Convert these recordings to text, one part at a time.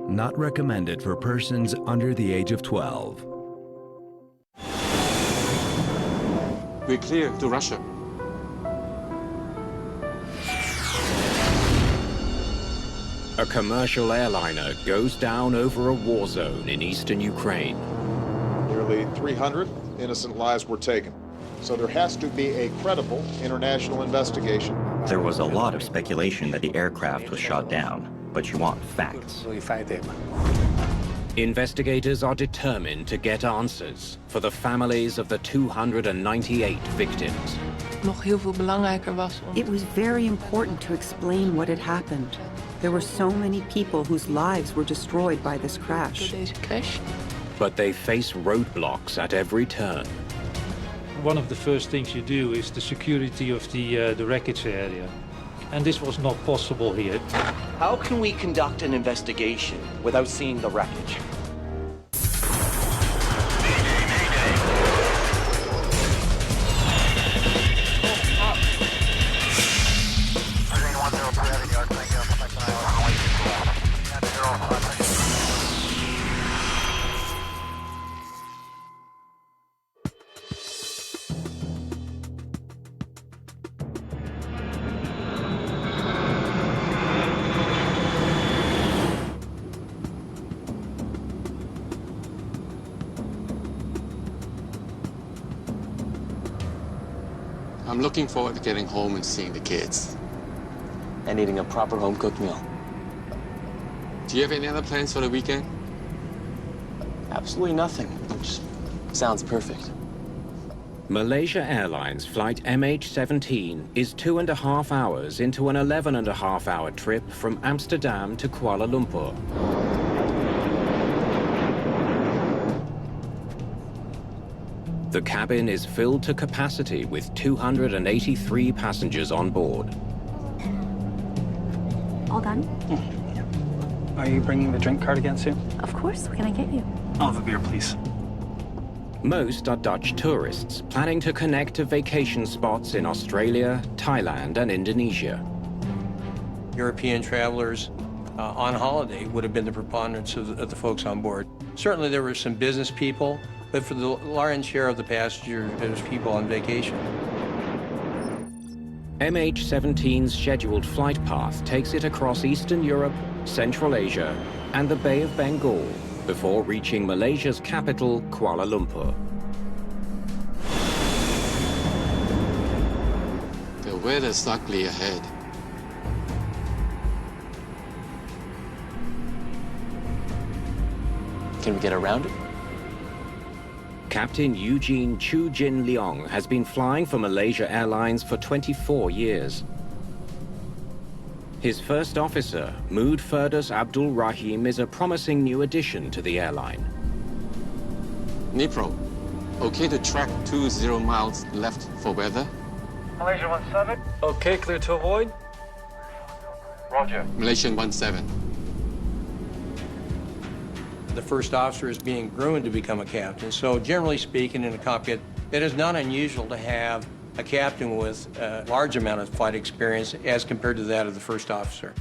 Not recommended for persons under the age of 12. We're clear to Russia. A commercial airliner goes down over a war zone in eastern Ukraine. Nearly 300 innocent lives were taken. So there has to be a credible international investigation. There was a lot of speculation that the aircraft was shot down, but you want facts. Investigators are determined to get answers for the families of the 298 victims. It was very important to explain what had happened. There were so many people whose lives were destroyed by this crash. But they face roadblocks at every turn. One of the first things you do is the security of the wreckage area. And this was not possible here. How can we conduct an investigation without seeing the wreckage? I'm looking forward to getting home and seeing the kids. And eating a proper home-cooked meal. Do you have any other plans for the weekend? Absolutely nothing, which sounds perfect. Malaysia Airlines flight MH17 is 2.5 hours into an 11.5-hour trip from Amsterdam to Kuala Lumpur. The cabin is filled to capacity with 283 passengers on board. All done? Are you bringing the drink card again, Sue? Of course. What can I get you? I'll have a beer, please. Most are Dutch tourists planning to connect to vacation spots in Australia, Thailand, and Indonesia. European travelers on holiday would have been the preponderance of the folks on board. Certainly there were some business people, but for the large share of the passengers, it was people on vacation. MH17's scheduled flight path takes it across Eastern Europe, Central Asia, and the Bay of Bengal before reaching Malaysia's capital, Kuala Lumpur. The weather's ugly ahead. Can we get around it? Captain Eugene Chu Jin Leong has been flying for Malaysia Airlines for 24 years. His first officer, Mood Firdaus Abdul Rahim, is a promising new addition to the airline. Nipro, okay to track 20 miles left for weather? Malaysia 17. Okay, clear to avoid. Roger. Malaysian 17. The first officer is being groomed to become a captain, so generally speaking in a cockpit, it is not unusual to have a captain with a large amount of flight experience as compared to that of the first officer.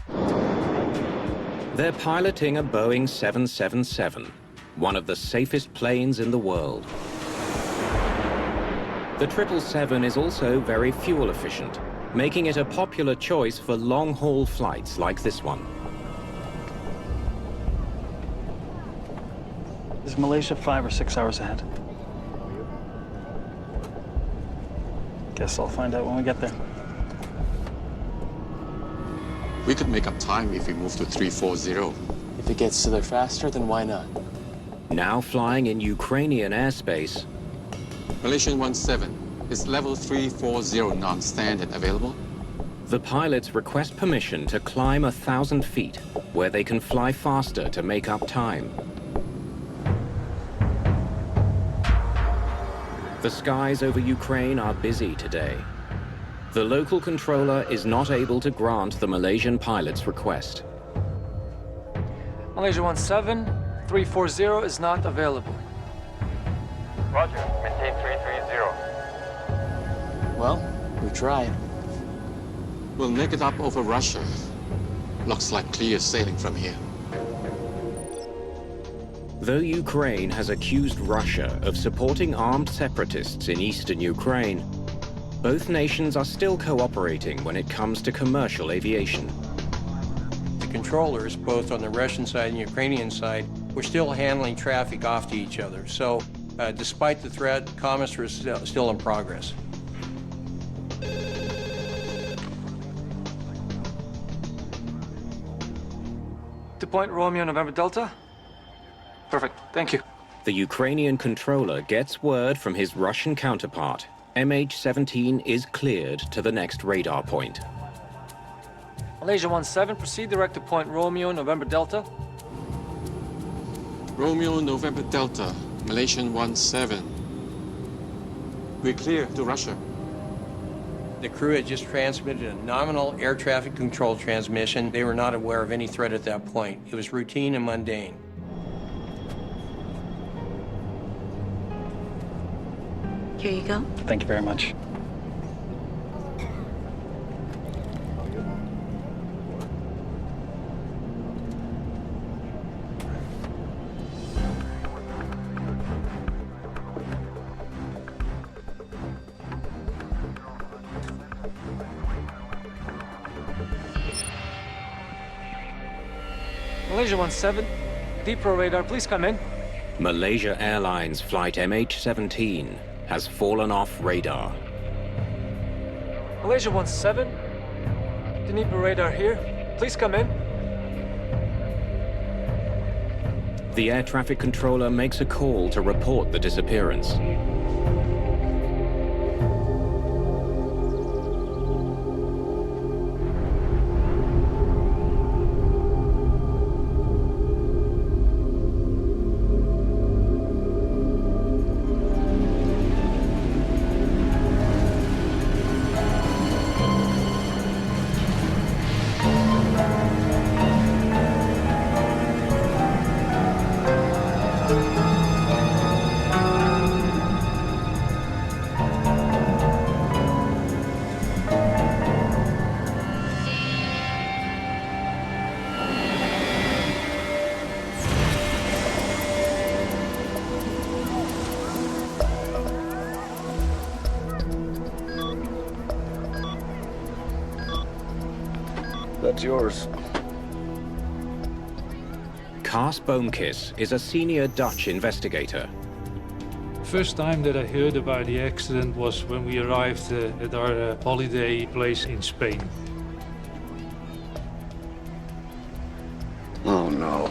They're piloting a Boeing 777, one of the safest planes in the world. The 777 is also very fuel efficient, making it a popular choice for long-haul flights like this one. Is Malaysia 5 or 6 hours ahead? Guess I'll find out when we get there. We could make up time if we move to 340. If it gets to there faster, then why not? Now flying in Ukrainian airspace. Malaysian 17, is level 340 non-standard available? The pilots request permission to climb 1,000 feet, where they can fly faster to make up time. The skies over Ukraine are busy today. The local controller is not able to grant the Malaysian pilot's request. Malaysia 17, 340 is not available. Roger, maintain 330. Well, we tried. We'll make it up over Russia. Looks like clear sailing from here. Though Ukraine has accused Russia of supporting armed separatists in eastern Ukraine, both nations are still cooperating when it comes to commercial aviation. The controllers, both on the Russian side and Ukrainian side, were still handling traffic off to each other. So, despite the threat, commerce was still in progress. To point Romeo, November Delta. Perfect, thank you. The Ukrainian controller gets word from his Russian counterpart. MH17 is cleared to the next radar point. Malaysia 17, proceed direct to point Romeo, November Delta. Romeo, November Delta, Malaysian 17. We're clear to Russia. The crew had just transmitted a nominal air traffic control transmission. They were not aware of any threat at that point. It was routine and mundane. Here you go. Thank you very much. Malaysia 17, deep pro radar, please come in. Malaysia Airlines flight MH17 has fallen off radar. Malaysia 17, Dnipro radar here, please come in. The air traffic controller makes a call to report the disappearance. That's yours. Kars Boomkis is a senior Dutch investigator. First time that I heard about the accident was when we arrived at our holiday place in Spain. Oh no.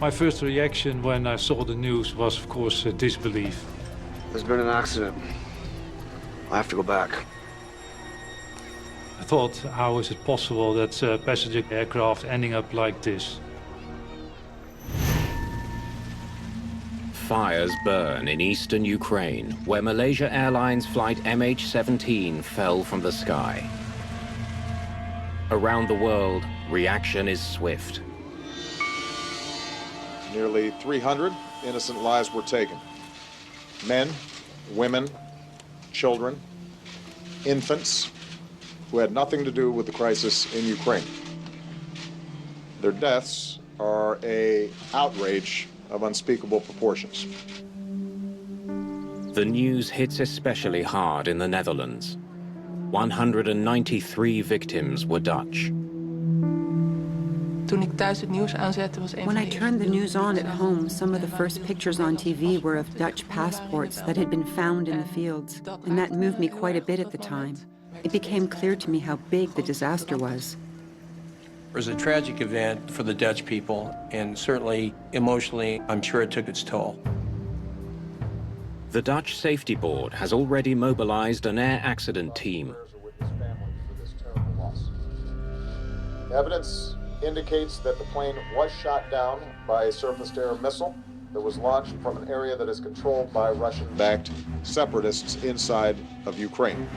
My first reaction when I saw the news was, of course, disbelief. There's been an accident. I have to go back. I thought, how is it possible that passenger aircraft ending up like this? Fires burn in eastern Ukraine, where Malaysia Airlines flight MH17 fell from the sky. Around the world, reaction is swift. Nearly 300 innocent lives were taken. Men, women, children, infants, who had nothing to do with the crisis in Ukraine. Their deaths are an outrage of unspeakable proportions. The news hits especially hard in the Netherlands. 193 victims were Dutch. When I turned the news on at home, some of the first pictures on TV were of Dutch passports that had been found in the fields, and that moved me quite a bit at the time. It became clear to me how big the disaster was. It was a tragic event for the Dutch people, and certainly emotionally, I'm sure it took its toll. The Dutch Safety Board has already mobilized an air accident team. Evidence indicates that the plane was shot down by a surface-to-air missile that was launched from an area that is controlled by Russian-backed separatists inside of Ukraine.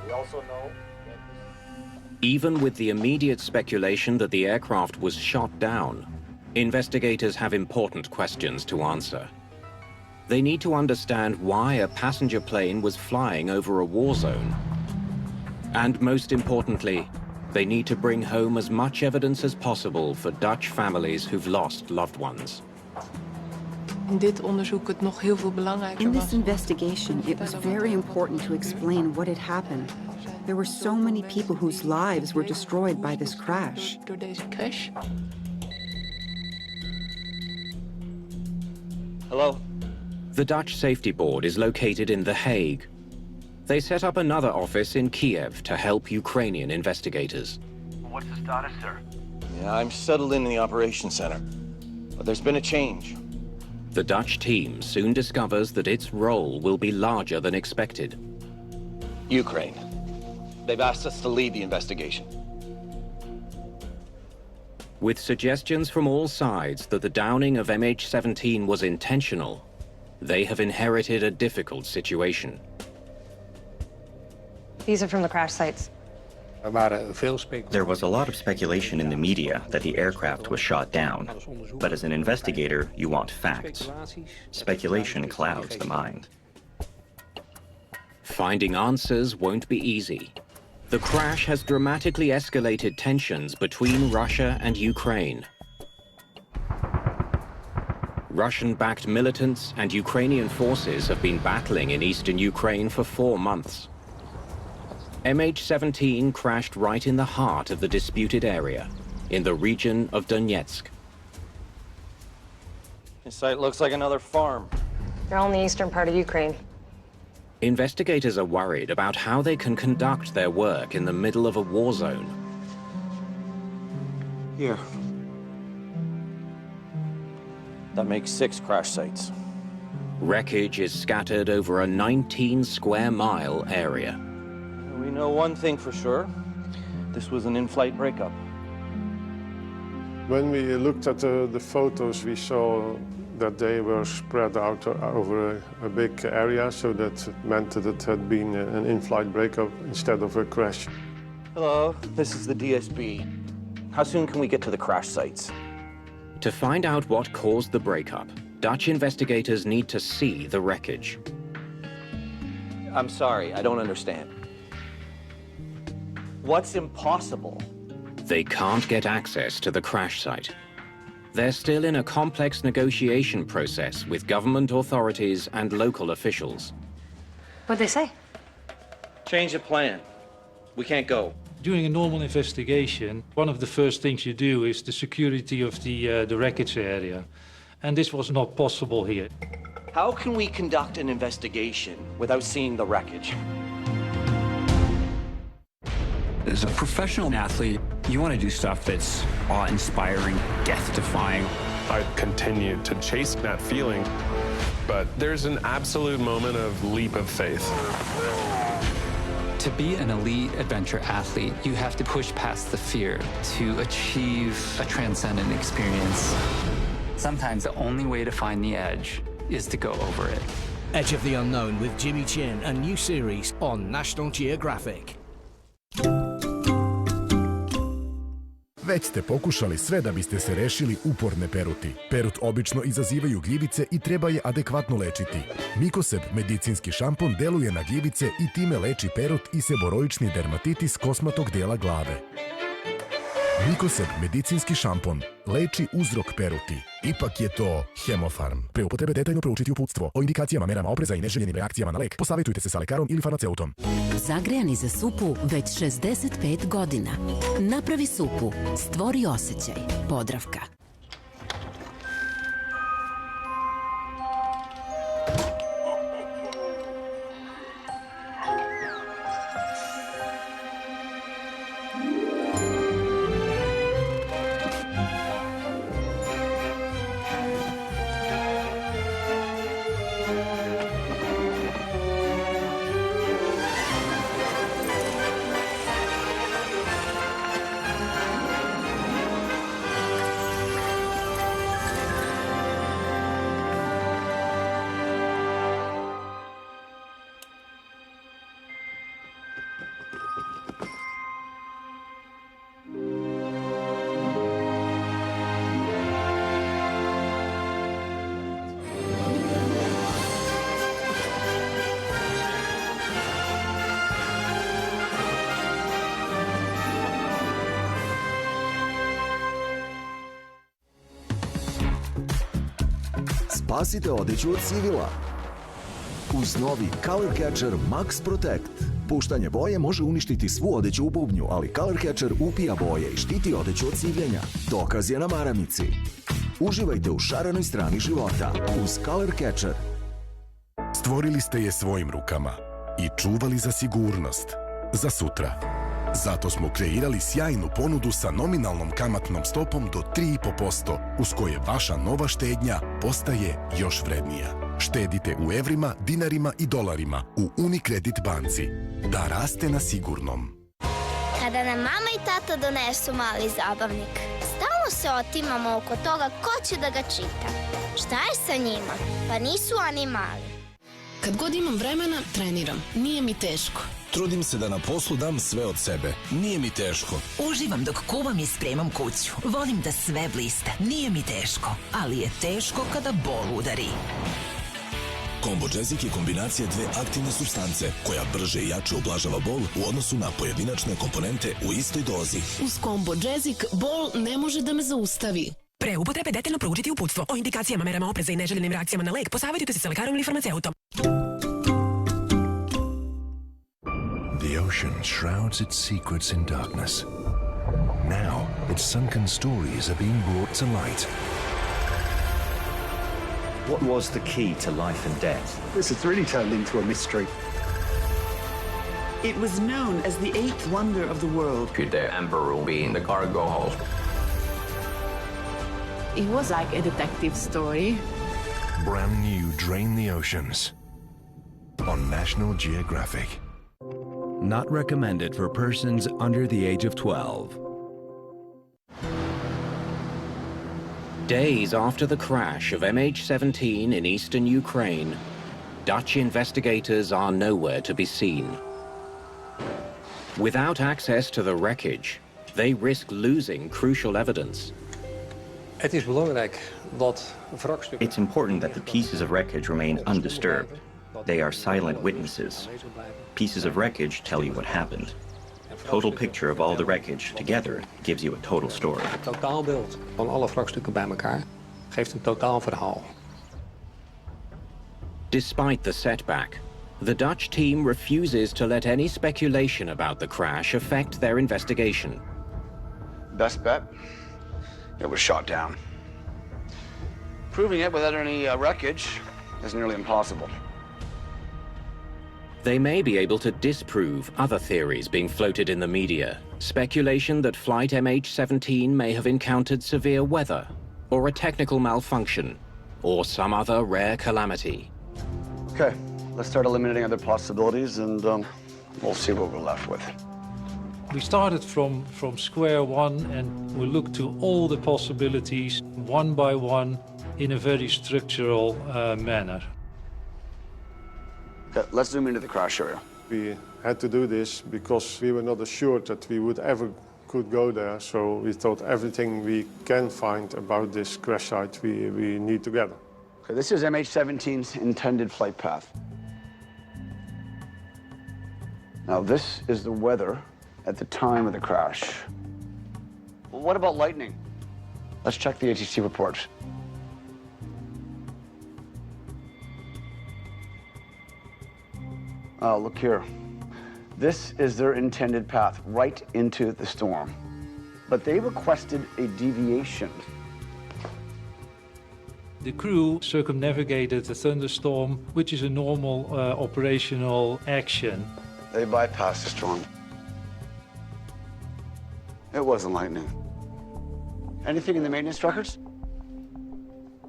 We also know that Even with the immediate speculation that the aircraft was shot down, investigators have important questions to answer. They need to understand why a passenger plane was flying over a war zone. And most importantly, They need to bring home as much evidence as possible for Dutch families who've lost loved ones. In this investigation, it was very important to explain what had happened. There were so many people whose lives were destroyed by this crash. Hello? The Dutch Safety Board is located in The Hague. They set up another office in Kiev to help Ukrainian investigators. What's the status, sir? Yeah, I'm settled in the operations center. But there's been a change. The Dutch team soon discovers that its role will be larger than expected. Ukraine. They've asked us to lead the investigation. With suggestions from all sides that the downing of MH17 was intentional, they have inherited a difficult situation. These are from the crash sites. There was a lot of speculation in the media that the aircraft was shot down, but as an investigator, you want facts. Speculation clouds the mind. Finding answers won't be easy. The crash has dramatically escalated tensions between Russia and Ukraine. Russian-backed militants and Ukrainian forces have been battling in eastern Ukraine for 4 months. MH17 crashed right in the heart of the disputed area, in the region of Donetsk. This site looks like another farm. They're all in the eastern part of Ukraine. Investigators are worried about how they can conduct their work in the middle of a war zone. Here. That makes 6 crash sites. Wreckage is scattered over a 19-square-mile area. We know one thing for sure. This was an in-flight breakup. When we looked at the photos, we saw that they were spread out over a big area, so that meant that it had been an in-flight breakup instead of a crash. Hello, this is the DSB. How soon can we get to the crash sites? To find out what caused the breakup, Dutch investigators need to see the wreckage. I'm sorry, I don't understand. What's impossible? They can't get access to the crash site. They're still in a complex negotiation process with government authorities and local officials. What'd they say? Change the plan. We can't go. During a normal investigation, one of the first things you do is the security of the wreckage area. And this was not possible here. How can we conduct an investigation without seeing the wreckage? As a professional athlete, you want to do stuff that's awe-inspiring, death-defying. I continue to chase that feeling, but there's an absolute moment of leap of faith. To be an elite adventure athlete, you have to push past the fear to achieve a transcendent experience. Sometimes the only way to find the edge is to go over it. Edge of the Unknown with Jimmy Chin, a new series on National Geographic. Već ste pokušali sve da biste se rešili uporne peruti. Perut obično izazivaju gljivice i treba je adekvatno lečiti. Mikoseb medicinski šampon deluje na gljivice i time leči perut i seboroični dermatitis kosmatog dela glave. Mikoseb medicinski šampon leči uzrok peruti. Ipak je to Hemofarm. Pre upotrebe detaljno proučiti uputstvo. O indikacijama, merama opreza i neželjenim reakcijama na lek posavitujte se sa lekarom ili farmaceutom. Zagrejani za supu već 65 godina. Napravi supu, stvori osjećaj. Podravka. Spasite odeću od civila. Uz novi Color Catcher Max Protect. Puštanje boje može uništiti svu odeću u bubnju, ali Color Catcher upija boje i štiti odeću od civljenja. Dokaz je na maramici. Uživajte u šarenoj strani života uz Color Catcher. Stvorili ste je svojim rukama i čuvali za sigurnost, za sutra. Zato smo kreirali sjajnu ponudu sa nominalnom kamatnom stopom do 3,5%, uz koje vaša nova štednja postaje još vrednija. Štedite u evrima, dinarima i dolarima u Unicredit banci. Da raste na sigurnom. Kada nam mama i tata donesu mali zabavnik, stalno se otimamo oko toga ko će da ga čita. Šta je sa njima? Pa nisu oni mali. Kad god imam vremena, treniram. Nije mi teško. Trudim se da na poslu dam sve od sebe. Nije mi teško. Uživam dok kuvam i spremam kuću. Volim da sve blista. Nije mi teško. Ali je teško kada bol udari. Combogezik je kombinacija dve aktivne supstance koja brže i jače ublažava bol u odnosu na pojedinačne komponente u istoj dozi. Uz Combogezik bol ne može da me zaustavi. Pre upotrebe detaljno proučiti uputstvo o indikacijama, merama opreza i neželjenim reakcijama na lek. Posavjetujte se sa lekarom ili farmaceutom. The ocean shrouds its secrets in darkness. Now, its sunken stories are being brought to light. What was the key to life and death? It's really turned into a mystery. It was known as the eighth wonder of the world. Could the emperor be in the cargo hold? It was like a detective story. Brand new Drain the Oceans on National Geographic. Not recommended for persons under the age of 12. Days after the crash of MH17 in eastern Ukraine, Dutch investigators are nowhere to be seen. Without access to the wreckage, they risk losing crucial evidence. It's important that the pieces of wreckage remain undisturbed. They are silent witnesses. Pieces of wreckage tell you what happened. Total picture of all the wreckage together gives you a total story. Het totaalbeeld van alle wrakstukken bij elkaar geeft een totaal verhaal. Despite the setback, the Dutch team refuses to let any speculation about the crash affect their investigation. Best bet? It was shot down. Proving it without any wreckage is nearly impossible. They may be able to disprove other theories being floated in the media. Speculation that flight MH17 may have encountered severe weather, or a technical malfunction, or some other rare calamity. Okay, let's start eliminating other possibilities and we'll see what we're left with. We started from square one and we looked to all the possibilities one by one in a very structural manner. Okay, let's zoom into the crash area. We had to do this because we were not assured that we would ever could go there, so we thought everything we can find about this crash site we need to gather. Okay, this is MH17's intended flight path. Now this is the weather at the time of the crash. Well, what about lightning? Let's check the ATC reports. Look here. This is their intended path, right into the storm. But they requested a deviation. The crew circumnavigated the thunderstorm, which is a normal operational action. They bypassed the storm. It wasn't lightning. Anything in the maintenance records?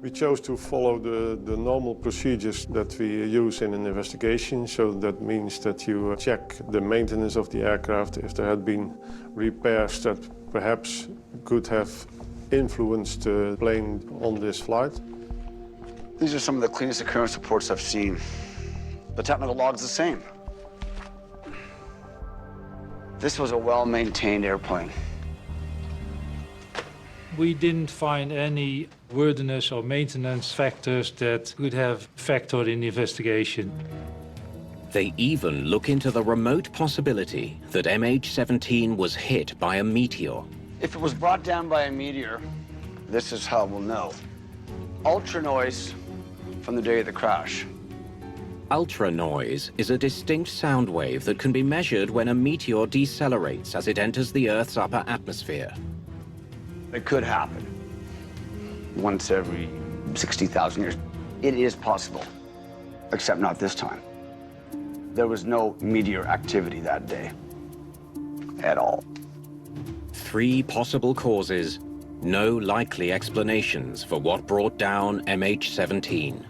We chose to follow the normal procedures that we use in an investigation. So that means that you check the maintenance of the aircraft, if there had been repairs that perhaps could have influenced the plane on this flight. These are some of the cleanest occurrence reports I've seen. The technical log's the same. This was a well-maintained airplane. We didn't find any worthiness or maintenance factors that could have factored in the investigation. They even look into the remote possibility that MH17 was hit by a meteor. If it was brought down by a meteor, this is how we'll know. Ultra noise from the day of the crash. Ultra noise is a distinct sound wave that can be measured when a meteor decelerates as it enters the Earth's upper atmosphere. It could happen once every 60,000 years. It is possible, except not this time. There was no meteor activity that day at all. 3 possible causes, no likely explanations for what brought down MH17.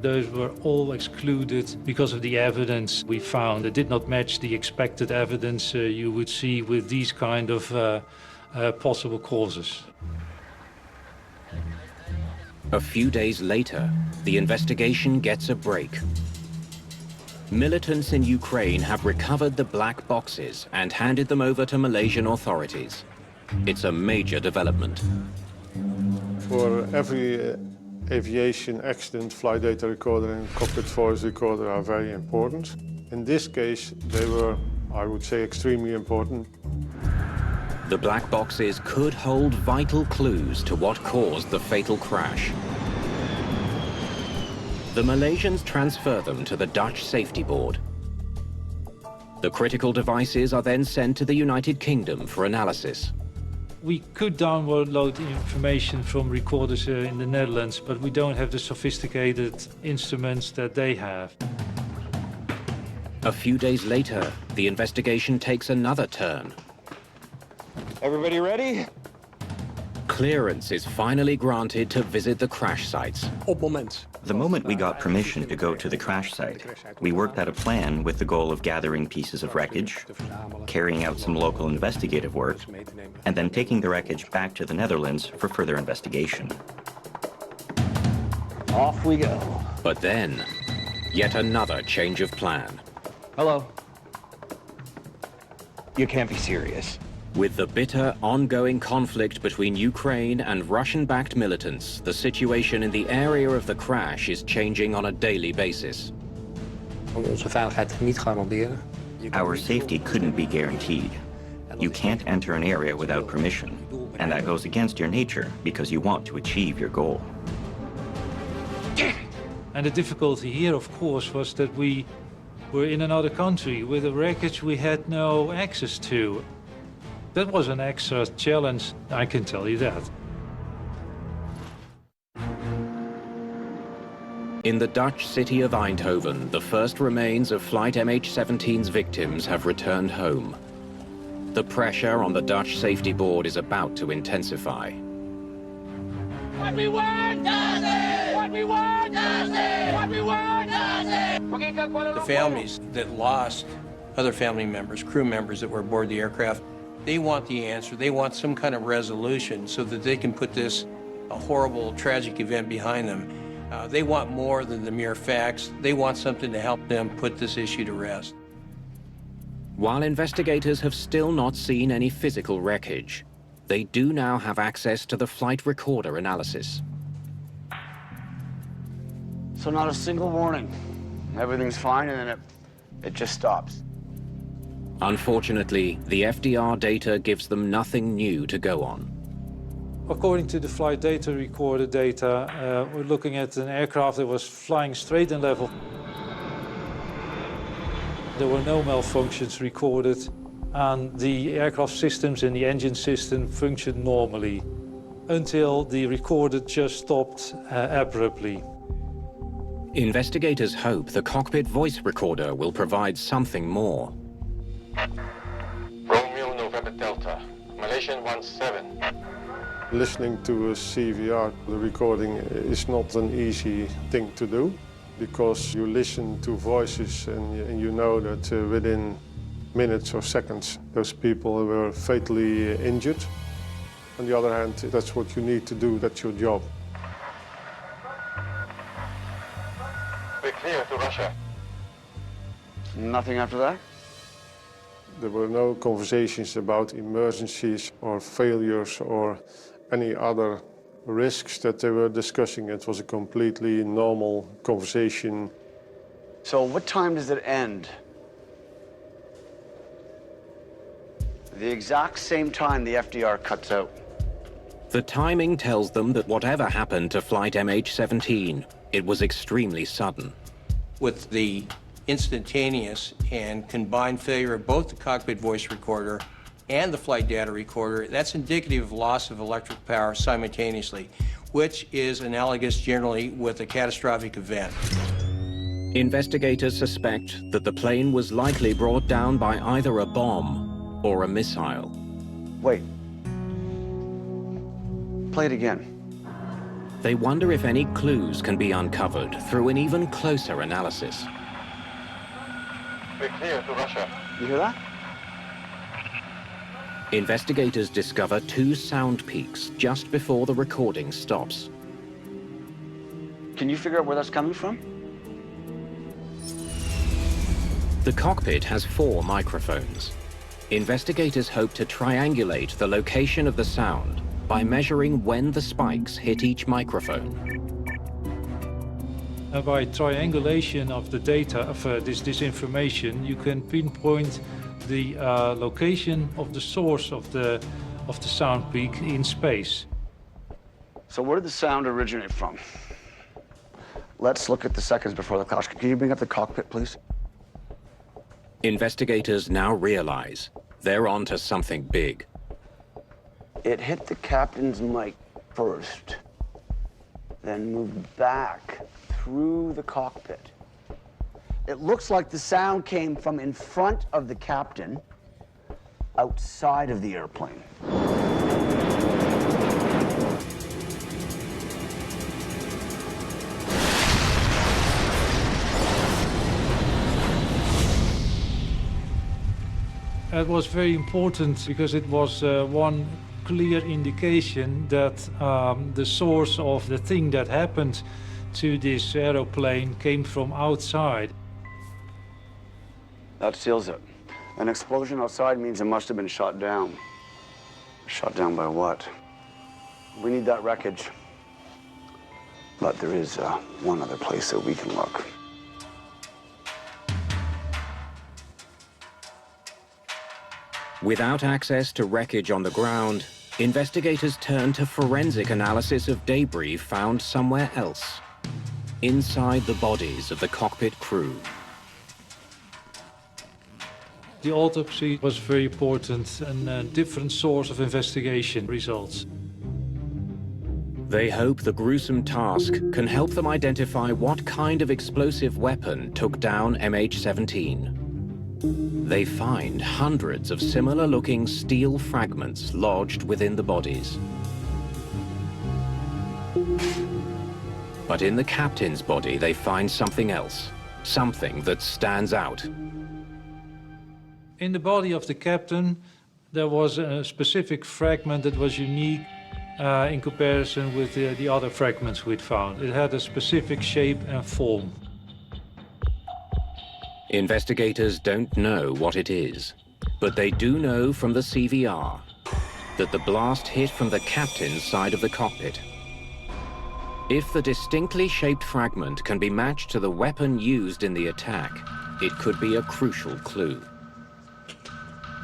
Those were all excluded because of the evidence we found. It did not match the expected evidence you would see with these kind of possible causes. A few days later, the investigation gets a break. Militants in Ukraine have recovered the black boxes and handed them over to Malaysian authorities. It's a major development. For every aviation accident, flight data recorder and cockpit voice recorder are very important. In this case, they were, I would say, extremely important. The black boxes could hold vital clues to what caused the fatal crash. The Malaysians transfer them to the Dutch Safety Board. The critical devices are then sent to the United Kingdom for analysis. We could download information from recorders in the Netherlands, but we don't have the sophisticated instruments that they have. A few days later, the investigation takes another turn. Everybody ready? Clearance is finally granted to visit the crash sites. The moment we got permission to go to the crash site, we worked out a plan with the goal of gathering pieces of wreckage, carrying out some local investigative work, and then taking the wreckage back to the Netherlands for further investigation. Off we go. But then, yet another change of plan. Hello. You can't be serious. With the bitter, ongoing conflict between Ukraine and Russian-backed militants, the situation in the area of the crash is changing on a daily basis. Our safety couldn't be guaranteed. You can't enter an area without permission, and that goes against your nature because you want to achieve your goal. And the difficulty here, of course, was that we were in another country with a wreckage we had no access to. That was an extra challenge, I can tell you that. In the Dutch city of Eindhoven, the first remains of Flight MH17's victims have returned home. The pressure on the Dutch Safety Board is about to intensify. What we want does it! What we want does it! What we want does it! The families that lost other family members, crew members that were aboard the aircraft, they want the answer. They want some kind of resolution so that they can put this horrible, tragic event behind them. They want more than the mere facts. They want something to help them put this issue to rest. While investigators have still not seen any physical wreckage, they do now have access to the flight recorder analysis. So not a single warning. Everything's fine, and then it just stops. Unfortunately, the FDR data gives them nothing new to go on. According to the flight data recorder data, we're looking at an aircraft that was flying straight and level. There were no malfunctions recorded, and the aircraft systems and the engine system functioned normally until the recorder just stopped abruptly. Investigators hope the cockpit voice recorder will provide something more. Romeo November Delta, Malaysian 17. Listening to a CVR, the recording, is not an easy thing to do because you listen to voices and you know that within minutes or seconds those people were fatally injured. On the other hand, that's what you need to do, that's your job. We're clear to Russia. Nothing after that? There were no conversations about emergencies or failures or any other risks that they were discussing. It was a completely normal conversation. So what time does it end? The exact same time the FDR cuts out. The timing tells them that whatever happened to Flight MH17, it was extremely sudden. With the instantaneous and combined failure of both the cockpit voice recorder and the flight data recorder, that's indicative of loss of electric power simultaneously, which is analogous generally with a catastrophic event. Investigators suspect that the plane was likely brought down by either a bomb or a missile. Wait. Play it again. They wonder if any clues can be uncovered through an even closer analysis. We're clear to Russia. You hear that? Investigators discover two sound peaks just before the recording stops. Can you figure out where that's coming from? The cockpit has 4 microphones. Investigators hope to triangulate the location of the sound by measuring when the spikes hit each microphone. By triangulation of the data, of this information, you can pinpoint the location of the source of the sound peak in space. So where did the sound originate from? Let's look at the seconds before the crash. Can you bring up the cockpit, please? Investigators now realize they're onto something big. It hit the captain's mic first, then moved back through the cockpit. It looks like the sound came from in front of the captain, outside of the airplane. It was very important because it was one clear indication that the source of the thing that happened to this aeroplane came from outside. That seals it. An explosion outside means it must have been shot down. Shot down by what? We need that wreckage. But there is one other place that we can look. Without access to wreckage on the ground, investigators turn to forensic analysis of debris found somewhere else, inside the bodies of the cockpit crew. The autopsy was very important and a different source of investigation results. They hope the gruesome task can help them identify what kind of explosive weapon took down MH17. They find hundreds of similar-looking steel fragments lodged within the bodies. But in the captain's body, they find something else, something that stands out. In the body of the captain, there was a specific fragment that was unique in comparison with the other fragments we'd found. It had a specific shape and form. Investigators don't know what it is, but they do know from the CVR that the blast hit from the captain's side of the cockpit. If the distinctly shaped fragment can be matched to the weapon used in the attack, it could be a crucial clue.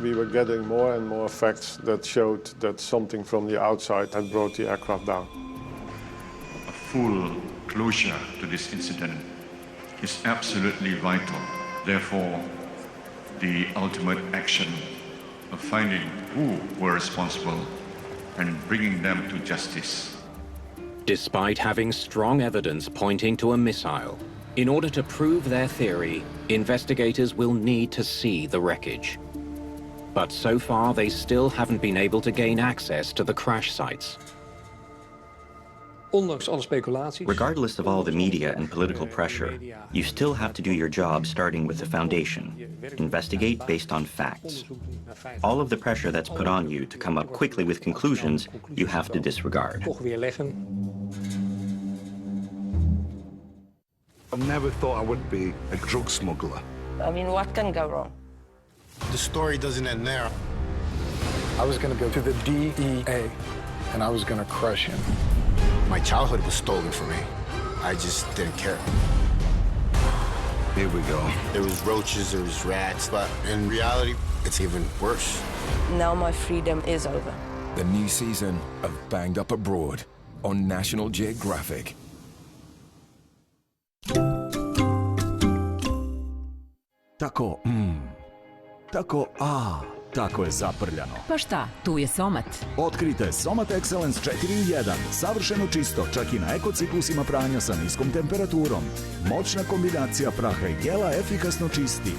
We were getting more and more facts that showed that something from the outside had brought the aircraft down. A full closure to this incident is absolutely vital. Therefore, the ultimate action of finding who were responsible and bringing them to justice. Despite having strong evidence pointing to a missile, in order to prove their theory, investigators will need to see the wreckage. But so far, they still haven't been able to gain access to the crash sites. Regardless of all the media and political pressure, you still have to do your job starting with the foundation. Investigate based on facts. All of the pressure that's put on you to come up quickly with conclusions, you have to disregard. I never thought I would be a drug smuggler. I mean, what can go wrong? The story doesn't end there. I was gonna go to the DEA, and I was gonna crush him. My childhood was stolen from me. I just didn't care. Here we go. There was roaches, there was rats, but in reality, it's even worse. Now my freedom is over. The new season of Banged Up Abroad on National Geographic. Tako je zaprljano. Pa šta, tu je Somat. Otkrite Somat Excellence 4 u 1. Savršeno čisto, čak i na ekociklusima pranja sa niskom temperaturom. Moćna kombinacija praha i gela efikasno čisti.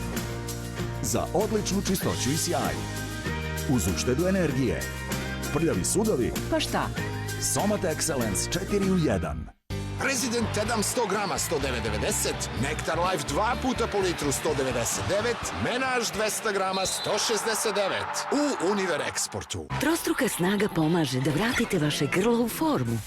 Za odličnu čistoću i sjaj. Uz uštedu energije. Prljavi sudovi? Pa šta? Somat Excellence 4 u 1. President Tedam 100 grama 109,90, Nektar Life 2 puta po litru 199, Menaž 200 grama 169 u Univer Eksportu. Trostruka snaga pomaže da vratite vaše grlo u formu.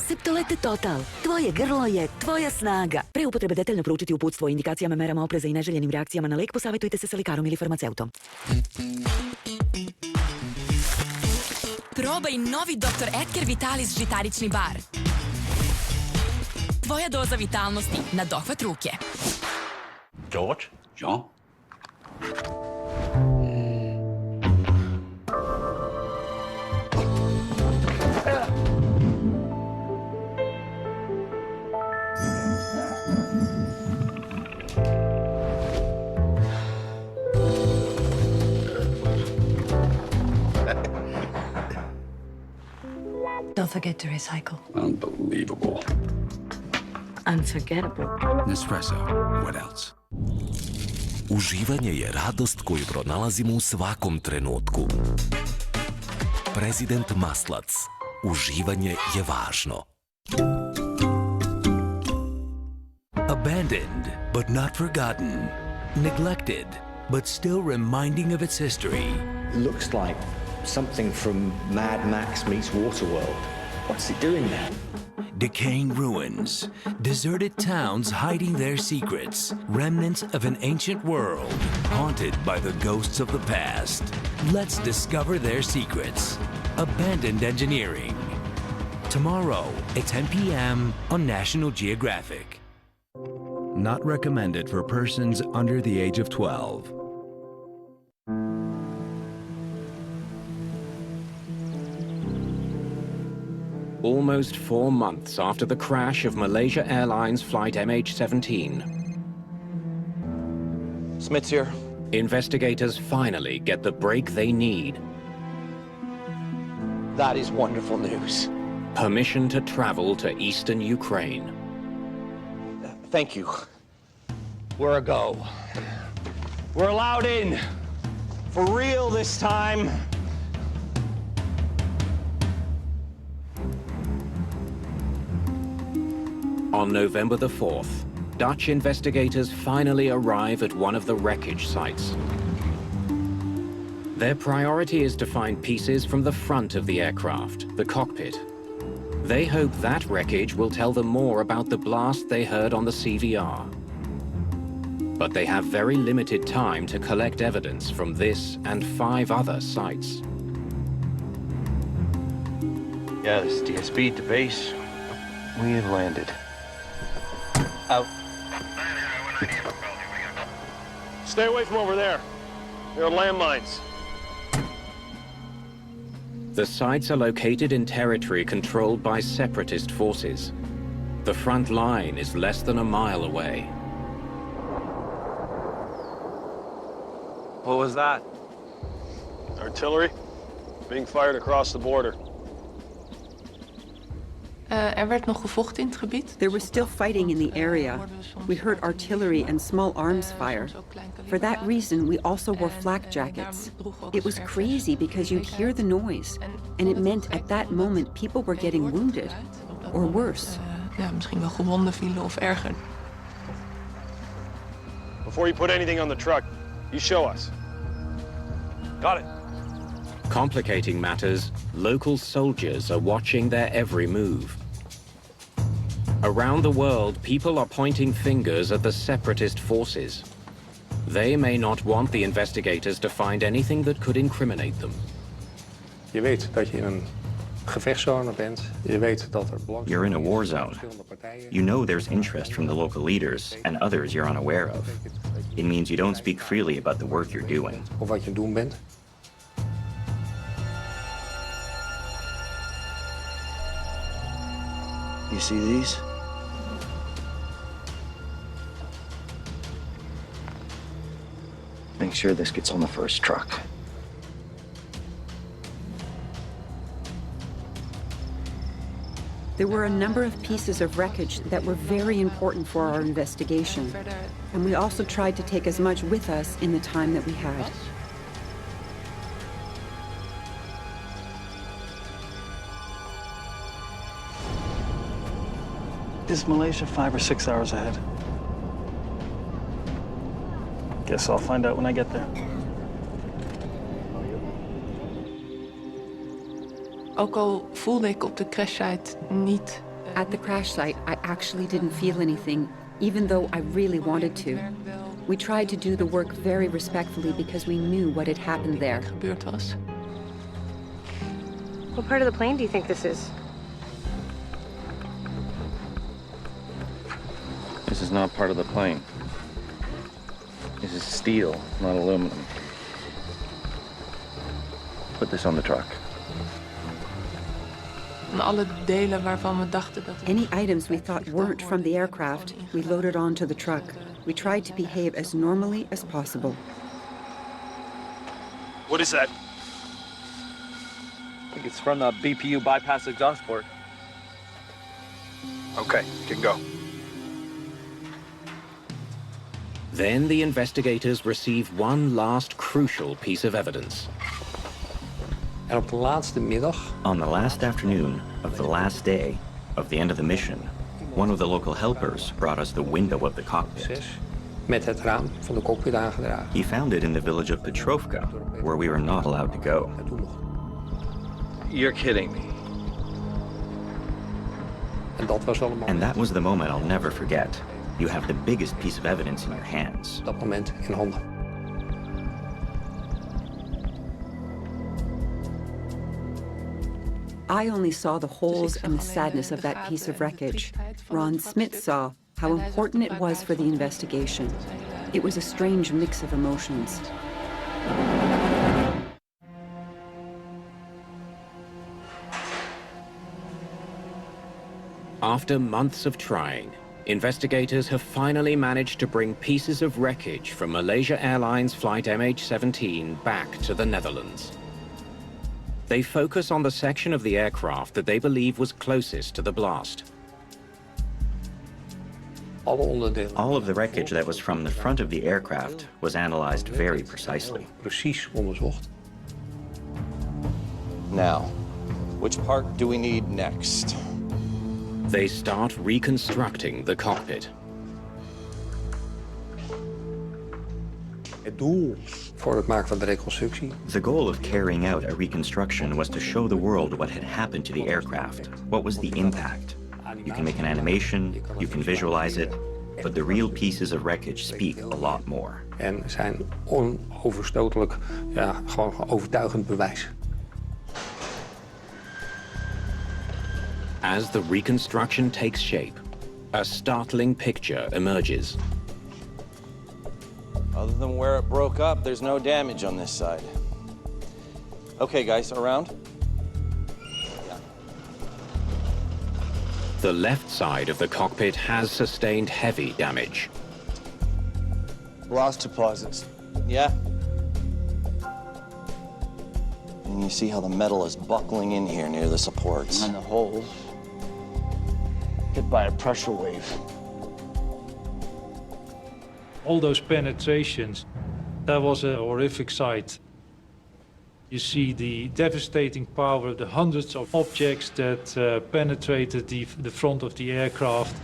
Septolete Total. Tvoje grlo je tvoja snaga. Pre upotrebe detaljno proučiti uputstvo o indikacijama, merama opreza i neželjenim reakcijama na lek, posavjetujte se sa lekarom ili farmaceutom. Probaj novi Dr. Edgar Vitalis žitarični bar. Tvoja doza vitalnosti na dohvat ruke. George? Jean? Don't forget to recycle. Unbelievable. Unforgettable. Nespresso. What else? Uživanje je radost koju pronalazimo u svakom trenutku. Prezident Maslac. Uživanje je važno. Abandoned, but not forgotten. Neglected, but still reminding of its history. Looks like something from Mad Max meets Waterworld. What's it doing there? Decaying ruins, deserted towns hiding their secrets, remnants of an ancient world, haunted by the ghosts of the past. Let's discover their secrets. Abandoned Engineering. Tomorrow at 10 p.m. on National Geographic. Not recommended for persons under the age of 12. Almost 4 months after the crash of Malaysia Airlines flight MH17. Smith's here. Investigators finally get the break they need. That is wonderful news. Permission to travel to eastern Ukraine. Thank you. We're a go. We're allowed in. For real this time. On November the 4th, Dutch investigators finally arrive at one of the wreckage sites. Their priority is to find pieces from the front of the aircraft, the cockpit. They hope that wreckage will tell them more about the blast they heard on the CVR. But they have very limited time to collect evidence from this and 5 other sites. Yes, DSB to base. We have landed. Out. Stay away from over there. There are landmines. The sites are located in territory controlled by separatist forces. The front line is less than a mile away. What was that? Artillery being fired across the border. Werd nog gevochten in het gebied? There was still fighting in the area. We heard artillery and small arms fire. For that reason, we also wore flak jackets. It was crazy because you'd hear the noise, and it meant at that moment people were getting wounded, or worse. Ja, misschien wel gewonden vielen of erger. Before you put anything on the truck, you show us. Got it. Complicating matters, local soldiers are watching their every move. Around the world, people are pointing fingers at the separatist forces. They may not want the investigators to find anything that could incriminate them. Je weet dat je in een gevechtszone bent. Je weet dat er You're in a war zone. You know there's interest from the local leaders and others you're unaware of. It means you don't speak freely about the work you're doing. Of wat je aan het doen bent. You see these? Make sure this gets on the first truck. There were a number of pieces of wreckage that were very important for our investigation, and we also tried to take as much with us in the time that we had. Is Malaysia 5 or 6 hours ahead? Guess I'll find out when I get there. Ook al voelde ik op de crashsite niet. At the crash site, I actually didn't feel anything, even though I really wanted to. We tried to do the work very respectfully because we knew what had happened there. Gebeurd was. What part of the plane do you think this is? This is not part of the plane. This is steel, not aluminum. Put this on the truck. En alle delen waarvan we dachten dat. Any items we thought weren't from the aircraft, we loaded onto the truck. We tried to behave as normally as possible. What is that? I think it's from the BPU bypass exhaust port. Okay, you can go. Then the investigators receive one last crucial piece of evidence. En op de laatste middag. On the last afternoon of the last day of the end of the mission, one of the local helpers brought us the window of the cockpit. Met het raam van de cockpit aangedragen. He found it in the village of Petrovka, where we were not allowed to go. You're kidding me. En dat was wel een moment. And that was the moment I'll never forget. You have the biggest piece of evidence in your hands. Dat moment in handen. I only saw the holes and the sadness of that piece of wreckage. Ron Smith saw how important it was for the investigation. It was a strange mix of emotions. After months of trying, investigators have finally managed to bring pieces of wreckage from Malaysia Airlines flight MH17 back to the Netherlands. They focus on the section of the aircraft that they believe was closest to the blast. All of the wreckage that was from the front of the aircraft was analyzed very precisely. Precies onderzocht. Now, which part do we need next? They start reconstructing the cockpit. Het doel voor het maken van de reconstructie. The goal of carrying out a reconstruction was to show the world what had happened to the aircraft. What was the impact? You can make an animation, you can visualize it, but the real pieces of wreckage speak a lot more. En zijn onoverstotelijk, ja, gewoon overtuigend bewijs. As the reconstruction takes shape, a startling picture emerges. Other than where it broke up, there's no damage on this side. Okay, guys, around? Yeah. The left side of the cockpit has sustained heavy damage. Lost deposits. Yeah. And you see how the metal is buckling in here near the supports. And the holes hit by a pressure wave. All those penetrations, that was a horrific sight. You see the devastating power of the hundreds of objects that penetrated the front of the aircraft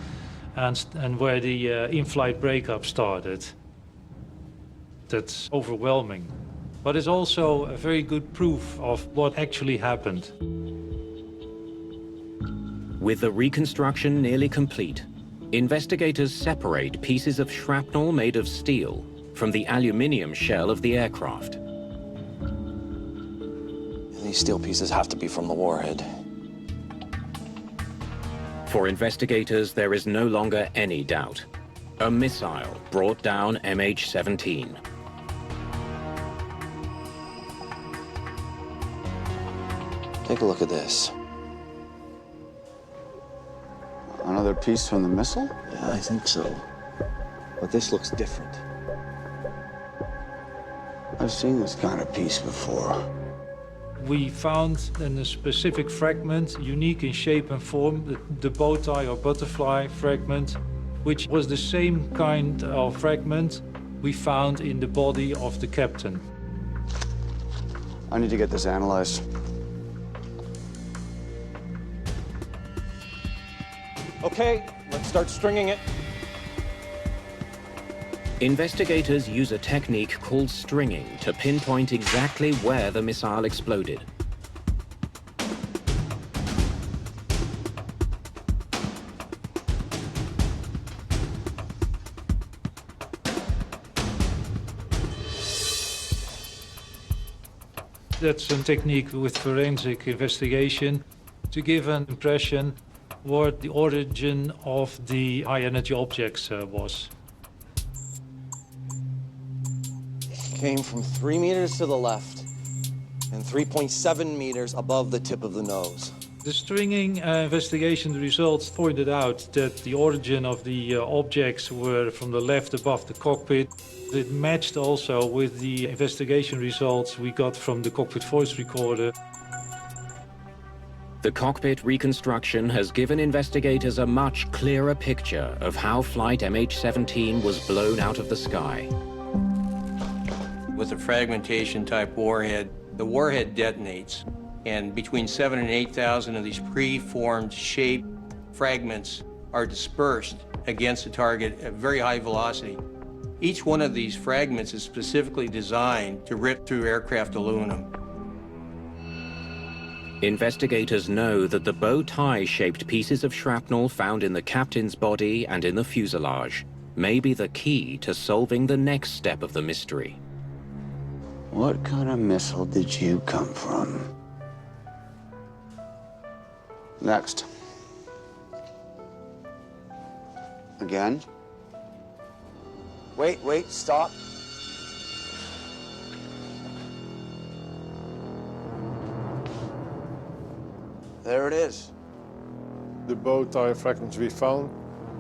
and where the in-flight breakup started. That's overwhelming. But it's also a very good proof of what actually happened. With the reconstruction nearly complete, investigators separate pieces of shrapnel made of steel from the aluminium shell of the aircraft. These steel pieces have to be from the warhead. For investigators, there is no longer any doubt. A missile brought down MH17. Take a look at this. another piece from the missile? Yeah, I think so. But this looks different. I've seen this kind of piece before. We found a specific fragment, unique in shape and form, the bow tie or butterfly fragment, which was the same kind of fragment we found in the body of the captain. I need to get this analyzed. Okay, let's start stringing it. Investigators use a technique called stringing to pinpoint exactly where the missile exploded. That's a technique with forensic investigation to give an impression what the origin of the high-energy objects was. Came from 3 meters to the left and 3.7 meters above the tip of the nose. The stringing investigation results pointed out that the origin of the objects were from the left above the cockpit. It matched also with the investigation results we got from the cockpit voice recorder. The cockpit reconstruction has given investigators a much clearer picture of how flight MH17 was blown out of the sky. With a fragmentation type warhead, the warhead detonates, and between 7,000 and 8,000 of these pre-formed shaped fragments are dispersed against the target at very high velocity. Each one of these fragments is specifically designed to rip through aircraft aluminum. Investigators know that the bow tie-shaped pieces of shrapnel found in the captain's body and in the fuselage may be the key to solving the next step of the mystery. What kind of missile did you come from? Next. Again. Wait, stop. There it is. The bow tie fragments we found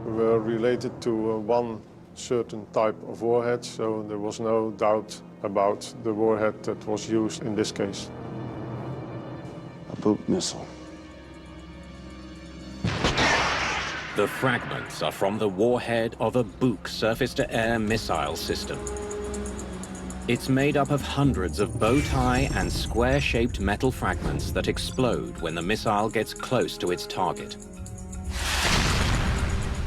were related to one certain type of warhead, so there was no doubt about the warhead that was used in this case. A Buk missile. The fragments are from the warhead of a Buk surface-to-air missile system. It's made up of hundreds of bow tie and square-shaped metal fragments that explode when the missile gets close to its target.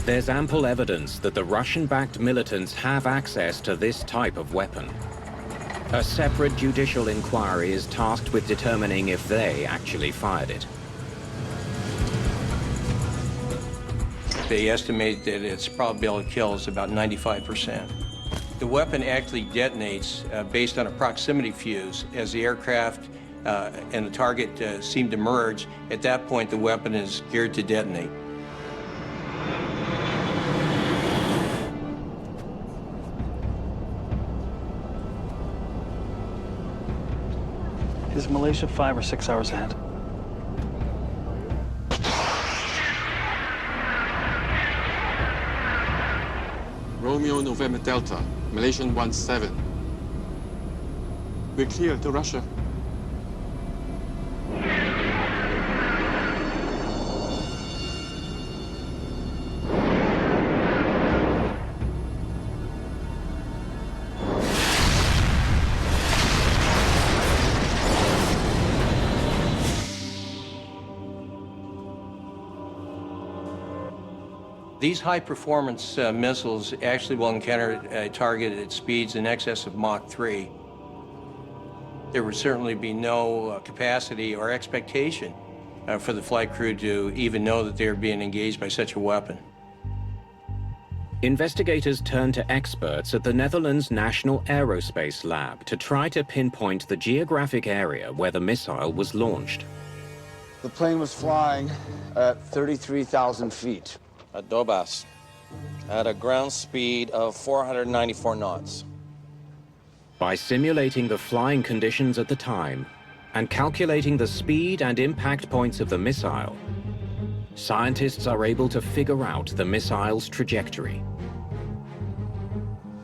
There's ample evidence that the Russian-backed militants have access to this type of weapon. A separate judicial inquiry is tasked with determining if they actually fired it. They estimate that its probability of kill is about 95%. The weapon actually detonates based on a proximity fuse. As the aircraft and the target seem to merge, at that point the weapon is geared to detonate. Is Malaysia 5 or 6 hours ahead? Romeo November Delta, Malaysian 17. We're clear to Russia. These high-performance missiles actually will encounter a target at speeds in excess of Mach 3. There would certainly be no capacity or expectation for the flight crew to even know that they're being engaged by such a weapon. Investigators turn to experts at the Netherlands National Aerospace Lab to try to pinpoint the geographic area where the missile was launched. The plane was flying at 33,000 feet. At Dobas, at a ground speed of 494 knots. By simulating the flying conditions at the time and calculating the speed and impact points of the missile, scientists are able to figure out the missile's trajectory.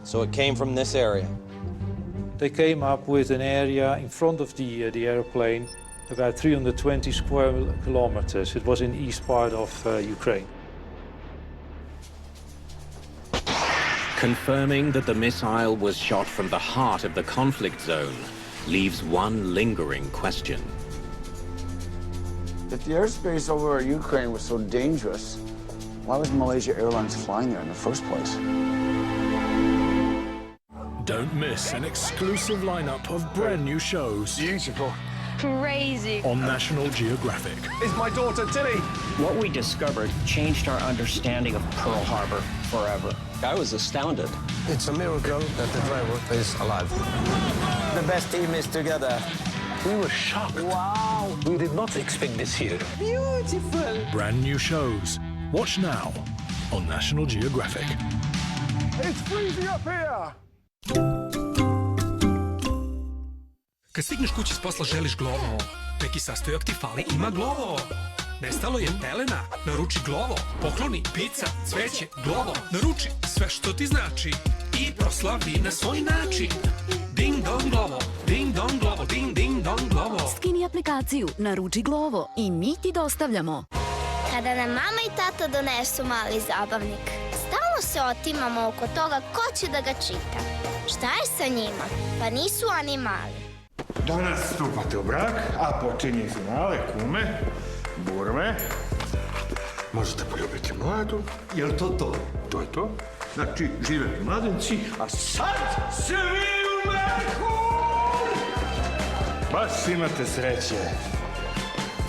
So it came from this area? They came up with an area in front of the airplane, about 320 square kilometers. It was in the east part of Ukraine. Confirming that the missile was shot from the heart of the conflict zone leaves one lingering question. If the airspace over Ukraine was so dangerous, why was Malaysia Airlines flying there in the first place? Don't miss an exclusive lineup of brand new shows. Beautiful. Crazy. On National Geographic. Is my daughter Tilly? What we discovered changed our understanding of Pearl Harbor forever. I was astounded. It's a miracle that the driver is alive. The best team is together. We were shocked. Wow. We did not expect this here. Beautiful. Brand new shows. Watch now on National Geographic. It's freezing up here. Kad stigneš kući s posla želiš Glovo. Neki sastojak ti fali, ima Glovo. Nestalo je pelena, naruči Glovo. Pokloni, pizza, cveće, Glovo. Naruči sve što ti znači i proslavi na svoj način. Ding dong Glovo, ding dong Glovo, ding ding dong Glovo. Skini aplikaciju, naruči Glovo i mi ti dostavljamo. Kada nam mama i tata donesu mali zabavnik, stalno se otimamo oko toga ko će da ga čita. Šta je sa njima? Pa nisu oni mali. Danas stupate u brak, a počinje finale kume, burme. Možete poljubiti mladu. Jel to to? To je to. Znači, žive mladenci, a sad svi u mehu! Baš imate sreće.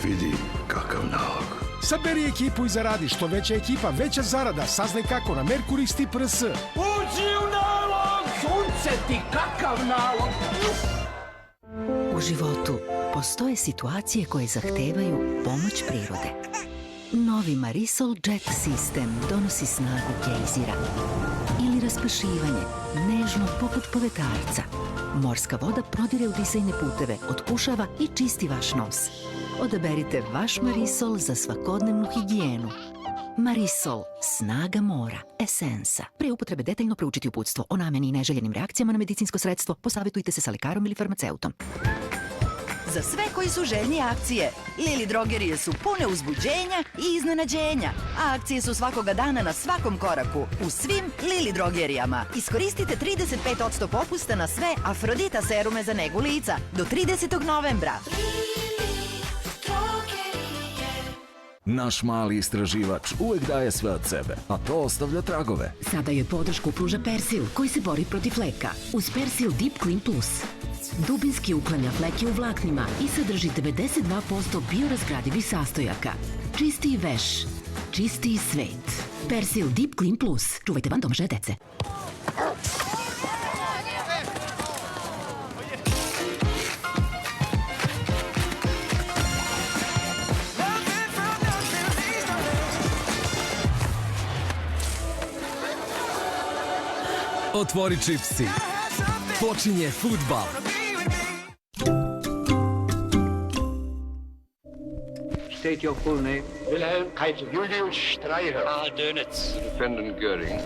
Vidi kakav nalog. Saberi ekipu i zaradi. Što veća ekipa, veća zarada. Saznaj kako na Merkuristip.rs. Uđi u nalog! Sunce ti kakav nalog! U životu postoje situacije koje zahtevaju pomoć prirode. Novi Marisol Jet sistem donosi snagu gejzira ili raspašivanje, nežno poput povetarca. Morska voda prodire u disajne puteve, otpušava i čisti vaš nos. Odaberite vaš Marisol za svakodnevnu higijenu. Marisol, snaga mora, esensa. Pre upotrebe detaljno proučiti uputstvo o nameni i neželjenim reakcijama na medicinsko sredstvo, posavjetujte se sa lekarom ili farmaceutom. Za sve koji su željni akcije, Lili drogerije su pune uzbuđenja i iznenađenja. A akcije su svakoga dana na svakom koraku, u svim Lili drogerijama. Iskoristite 35% popusta na sve Afrodita serume za negu lica do 30. novembra. Naš mali istraživač uvek daje sve od sebe, a to ostavlja tragove. Sada joj podršku pruža Persil, koji se bori protiv fleka. Uz Persil Deep Clean Plus. Dubinski uklanja fleke u vlaknima i sadrži 92% biorazgradivih sastojaka. Čistiji veš, čistiji svet. Persil Deep Clean Plus. Čuvajte van domašaja dece. Otvori čipsi. Počinje fudbal. State your full name. Wilhelm Keitel. Julius Streicher. Karl Dönitz. Defendant Göring.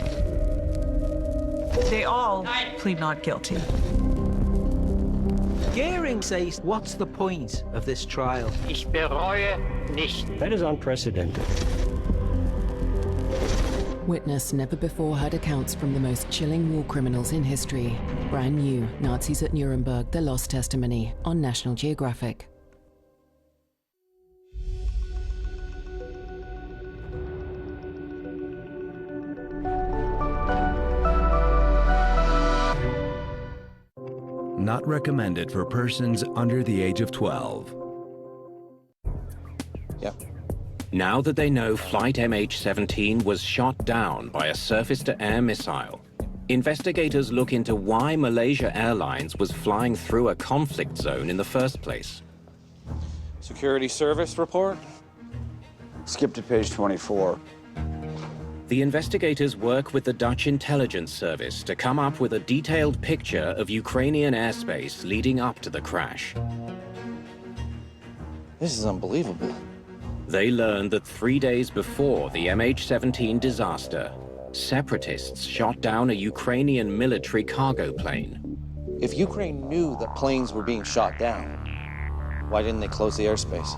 They all plead not guilty. Göring says, what's the point of this trial? Ich bereue nicht. That is unprecedented. Witness never before heard accounts from the most chilling war criminals in history. Brand new, Nazis at Nuremberg, The Lost Testimony, on National Geographic. Not recommended for persons under the age of 12. Yep. Now that they know Flight MH17 was shot down by a surface-to-air missile, investigators look into why Malaysia Airlines was flying through a conflict zone in the first place. Security service report? Skip to page 24. The investigators work with the Dutch intelligence service to come up with a detailed picture of Ukrainian airspace leading up to the crash. This is unbelievable. They learned that 3 days before the MH17 disaster, separatists shot down a Ukrainian military cargo plane. If Ukraine knew that planes were being shot down, why didn't they close the airspace?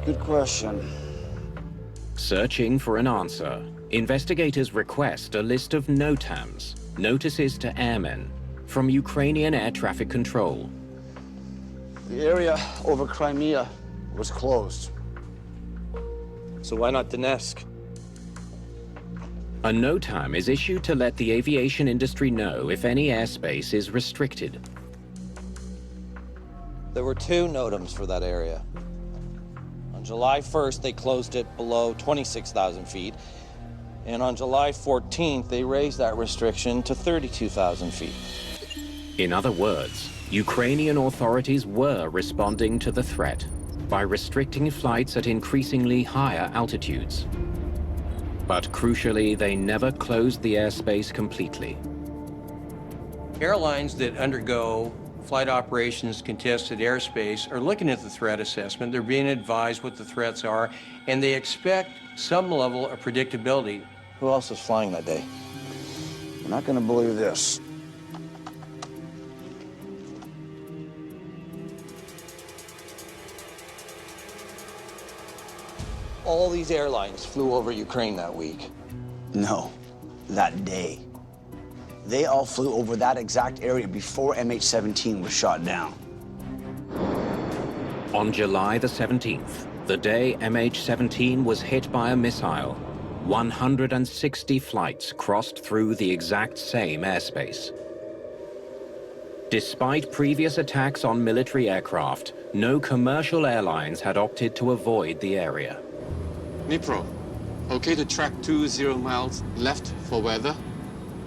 Good question. Searching for an answer, investigators request a list of NOTAMs, notices to airmen, from Ukrainian air traffic control. The area over Crimea was closed. So why not Donetsk? A NOTAM is issued to let the aviation industry know if any airspace is restricted. There were 2 NOTAMs for that area. On July 1st, they closed it below 26,000 feet. And on July 14th, they raised that restriction to 32,000 feet. In other words, Ukrainian authorities were responding to the threat by restricting flights at increasingly higher altitudes. But crucially, they never closed the airspace completely. Airlines that undergo flight operations contested airspace are looking at the threat assessment. They're being advised what the threats are, and they expect some level of predictability. Who else was flying that day? You're not going to believe this. All these airlines flew over Ukraine that week. No, that day. They all flew over that exact area before MH17 was shot down. On July the 17th, the day MH17 was hit by a missile, 160 flights crossed through the exact same airspace. Despite previous attacks on military aircraft, no commercial airlines had opted to avoid the area. Dnipro, okay to track 20 miles left for weather.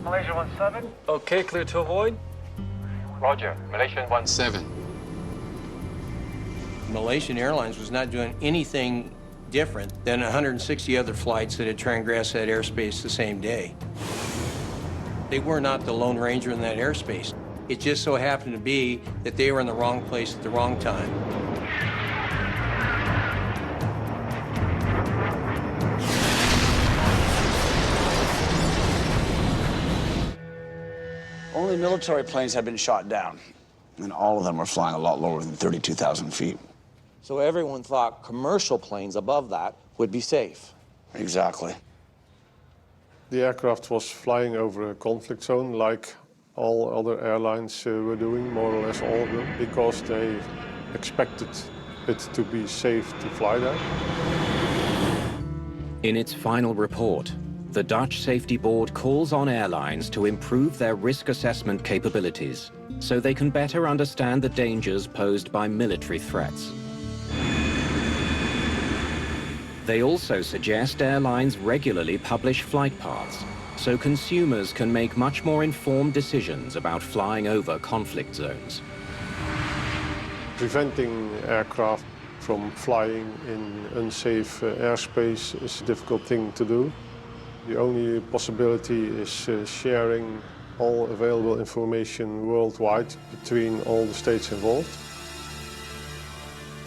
Malaysia 17. Okay, clear to avoid. Roger, Malaysian 17. Malaysian Airlines was not doing anything different than 160 other flights that had transgressed that airspace the same day. They were not the Lone Ranger in that airspace. It just so happened to be that they were in the wrong place at the wrong time. Only military planes had been shot down, and all of them were flying a lot lower than 32,000 feet. So everyone thought commercial planes above that would be safe. Exactly. The aircraft was flying over a conflict zone like all other airlines were doing, more or less all of them, because they expected it to be safe to fly there. In its final report, the Dutch Safety Board calls on airlines to improve their risk assessment capabilities so they can better understand the dangers posed by military threats. They also suggest airlines regularly publish flight paths so consumers can make much more informed decisions about flying over conflict zones. Preventing aircraft from flying in unsafe airspace is a difficult thing to do. The only possibility is sharing all available information worldwide between all the states involved.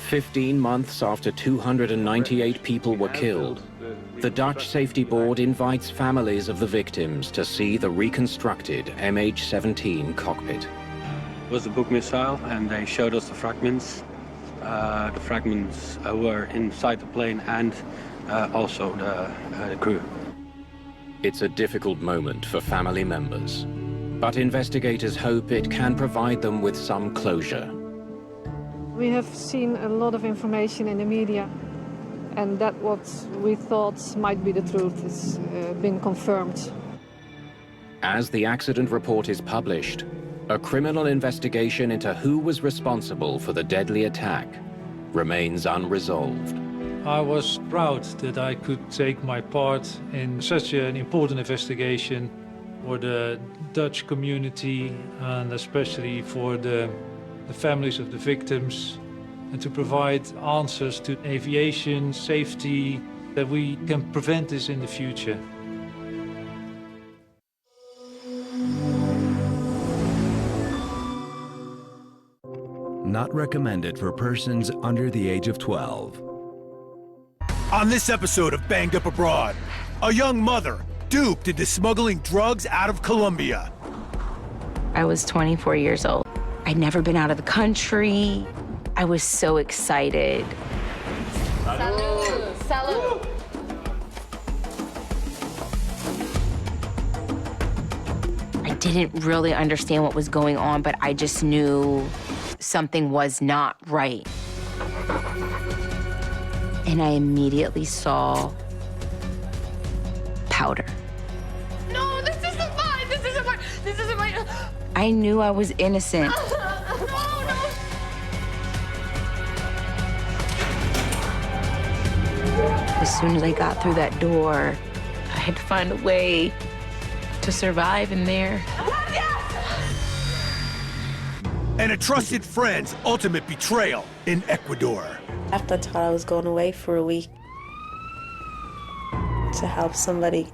15 months after 298 people were killed, the Dutch Safety Board invites families of the victims to see the reconstructed MH17 cockpit. It was a Buk missile, and they showed us the fragments. The fragments were inside the plane and also the crew. It's a difficult moment for family members, but investigators hope it can provide them with some closure. We have seen a lot of information in the media, and that what we thought might be the truth has been confirmed. As the accident report is published, a criminal investigation into who was responsible for the deadly attack remains unresolved. I was proud that I could take my part in such an important investigation for the Dutch community and especially for the families of the victims, and to provide answers to aviation safety, that we can prevent this in the future. not recommended for persons under the age of 12. On this episode of Banged Up Abroad, a young mother duped into smuggling drugs out of Colombia. I was 24 years old. I'd never been out of the country. I was so excited. Salud. Salud. I didn't really understand what was going on, but I just knew something was not right. And I immediately saw powder. No, this isn't mine. This isn't mine. This isn't mine. I knew I was innocent. As soon as I got through that door, I had to find a way to survive in there. And a trusted friend's ultimate betrayal in Ecuador. After I thought I was going away for a week to help somebody,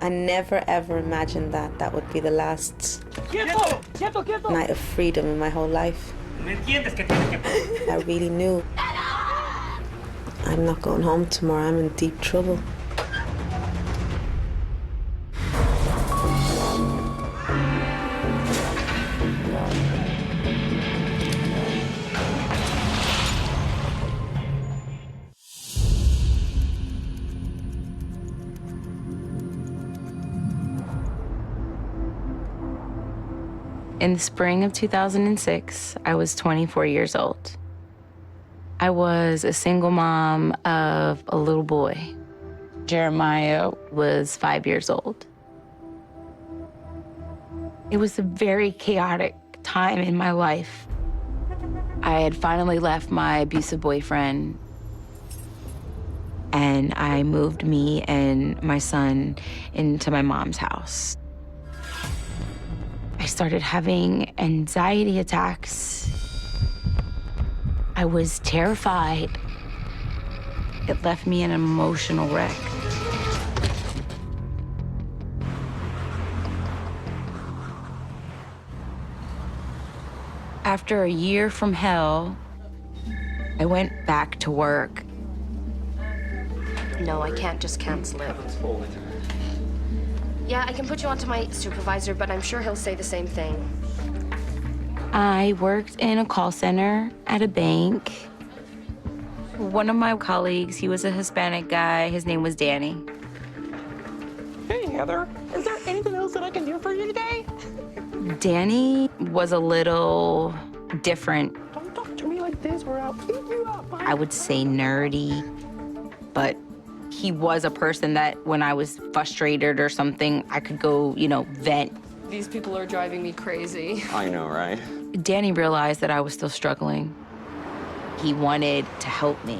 I never ever imagined that that would be the last night of freedom in my whole life. I really knew I'm not going home tomorrow. I'm in deep trouble. In the spring of 2006, I was 24 years old. I was a single mom of a little boy. Jeremiah was 5 years old. It was a very chaotic time in my life. I had finally left my abusive boyfriend, and I moved me and my son into my mom's house. I started having anxiety attacks. I was terrified. It left me an emotional wreck. After a year from hell, I went back to work. No, I can't just cancel it. Yeah, I can put you on to my supervisor, but I'm sure he'll say the same thing. I worked in a call center at a bank. One of my colleagues, he was a Hispanic guy. His name was Danny. Hey, Heather. Is there anything else that I can do for you today? Danny was a little different. Don't talk to me like this or I'll beat you up. I would say nerdy, but he was a person that when I was frustrated or something, I could go, vent. These people are driving me crazy. I know, right? Danny realized that I was still struggling. He wanted to help me.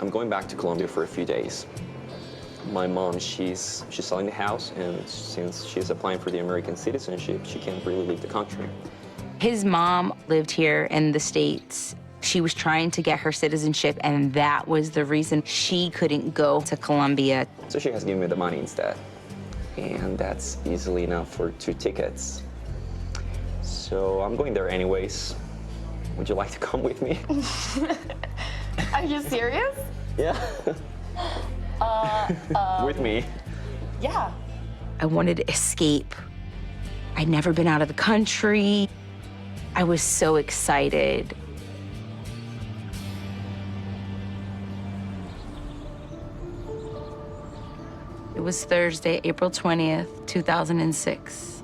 I'm going back to Colombia for a few days. My mom, she's selling the house, and since she's applying for the American citizenship, she can't really leave the country. His mom lived here in the States. She was trying to get her citizenship, and that was the reason she couldn't go to Colombia. So she has given me the money instead. And that's easily enough for 2 tickets. So I'm going there anyways. Would you like to come with me? Are you serious? Yeah. With me. Yeah. I wanted to escape. I'd never been out of the country. I was so excited. It was Thursday, April 20th, 2006.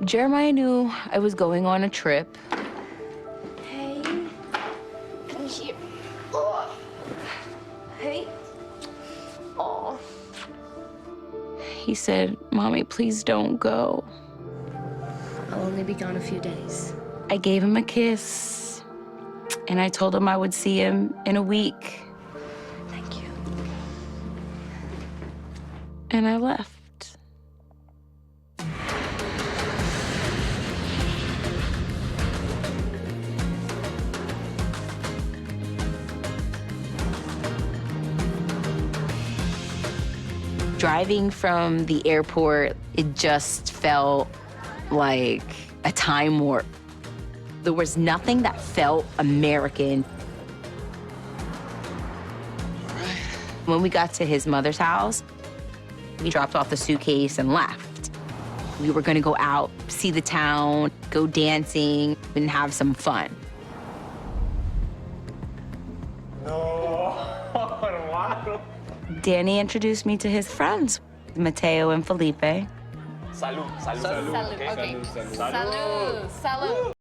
Jeremiah knew I was going on a trip. Hey. Come here. Oh. Hey. Oh. He said, "Mommy, please don't go." I'll only be gone a few days. I gave him a kiss, and I told him I would see him in a week. Thank you. And I left. Driving from the airport, it just felt like a time warp. There was nothing that felt American. When we got to his mother's house, we dropped off the suitcase and left. We were gonna go out, see the town, go dancing, and have some fun. Danny introduced me to his friends, Mateo and Felipe. Salud. Salud. Okay. Salud. Salud.